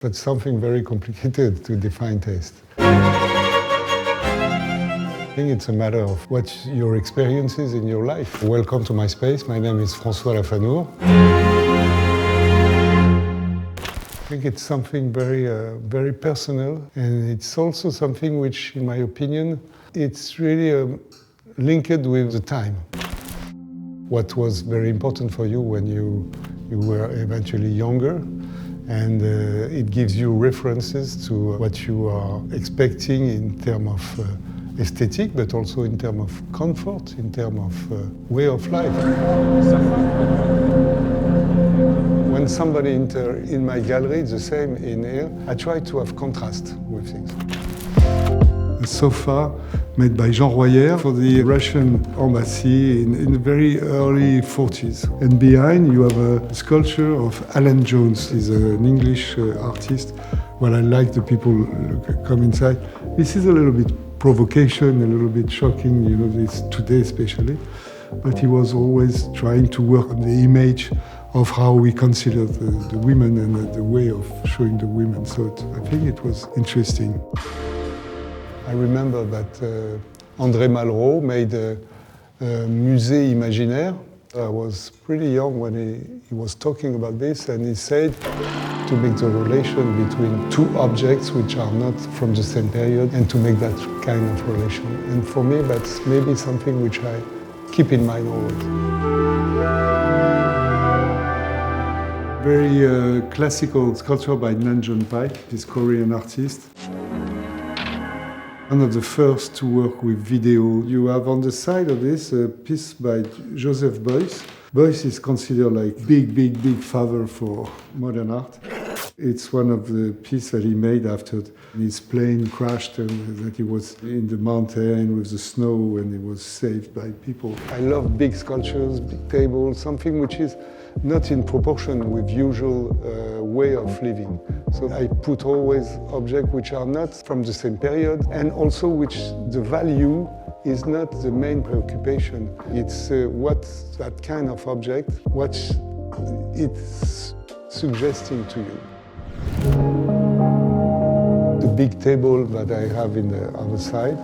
But something very complicated to define taste. I think it's a matter of what your experiences in your life. Welcome to my space. My name is François Laffanour. I think it's something very personal, and it's also something which, in my opinion, it's really linked with the time. What was very important for you when you were eventually younger, and it gives you references to what you are expecting in terms of aesthetic, but also in terms of comfort, in terms of way of life. When somebody enters in my gallery, it's the same in here, I try to have contrast with things. A sofa made by Jean Prouvé for the Russian embassy in the very early 40s. And behind you have a sculpture of Alan Jones. He's an English artist. Well, I like the people come inside. This is a little bit provocation, a little bit shocking, you know, this today especially. But he was always trying to work on the image of how we consider the women and the way of showing the women. So I think it was interesting. I remember that André Malraux made a Musée Imaginaire. I was pretty young when he was talking about this, and he said to make the relation between two objects which are not from the same period and to make that kind of relation. And for me, that's maybe something which I keep in mind always. Very classical sculpture by Nanjon Paik, this Korean artist. One of the first to work with video. You have on the side of this a piece by Joseph Beuys. Beuys is considered like big father for modern art. It's one of the pieces that he made after his plane crashed and that he was in the mountain with the snow and he was saved by people. I love big sculptures, big tables, something which is not in proportion with usual way of living. So I put always objects which are not from the same period and also which the value is not the main preoccupation. It's what that kind of object, what it's suggesting to you. The big table that I have in the other side,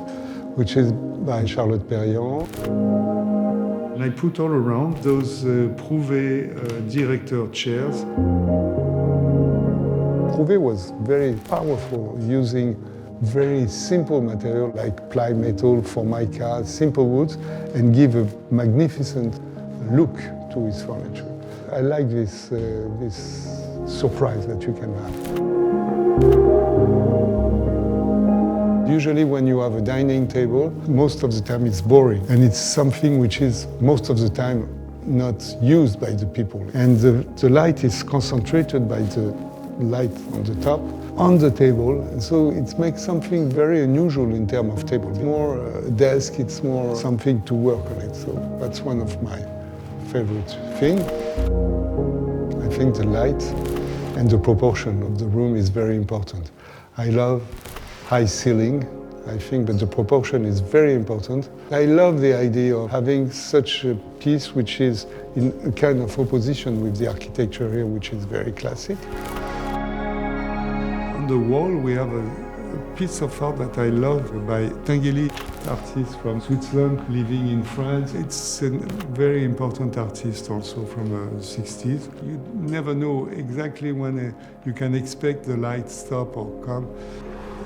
which is by Charlotte Perriand. And I put all around those Prouvé director chairs. Prouvé was very powerful, using very simple material like ply metal, formica, simple woods, and give a magnificent look to his furniture. I like this surprise that you can have. Usually when you have a dining table, most of the time it's boring, and it's something which is most of the time not used by the people. And the light is concentrated by the light on the top, on the table, and so it makes something very unusual in terms of table. It's more a desk, it's more something to work on it, so that's one of my favorite things. I think the light and the proportion of the room is very important. I love high ceiling, I think, but the proportion is very important. I love the idea of having such a piece which is in a kind of opposition with the architecture here, which is very classic. On the wall we have a piece of art that I love by Tinguely, artist from Switzerland living in France. It's a very important artist also from the 60s. You never know exactly when you can expect the light stop or come.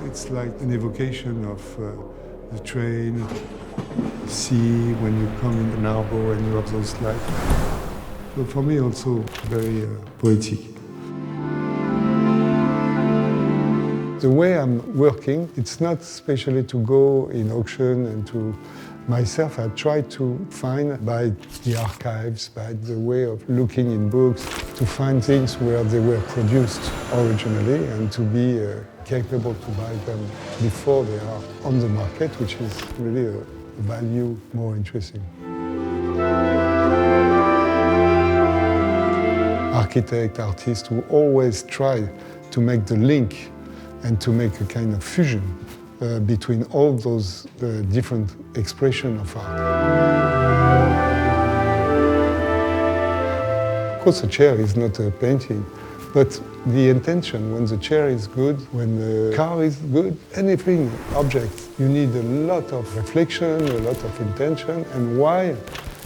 It's like an evocation of the train, the sea, when you come in an harbor and you have those lights. So for me also very poetic. The way I'm working, it's not especially to go in auction and to myself. I try to find by the archives, by the way of looking in books, to find things where they were produced originally and to be capable to buy them before they are on the market, which is really a value more interesting. Architect, artists who always try to make the link and to make a kind of fusion between all those different expressions of art. Of course, a chair is not a painting, but the intention, when the chair is good, when the car is good, anything, objects, you need a lot of reflection, a lot of intention, and why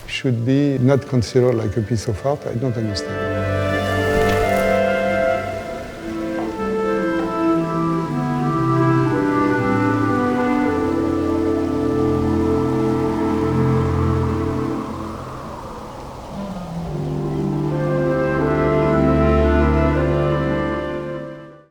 should be not considered like a piece of art, I don't understand.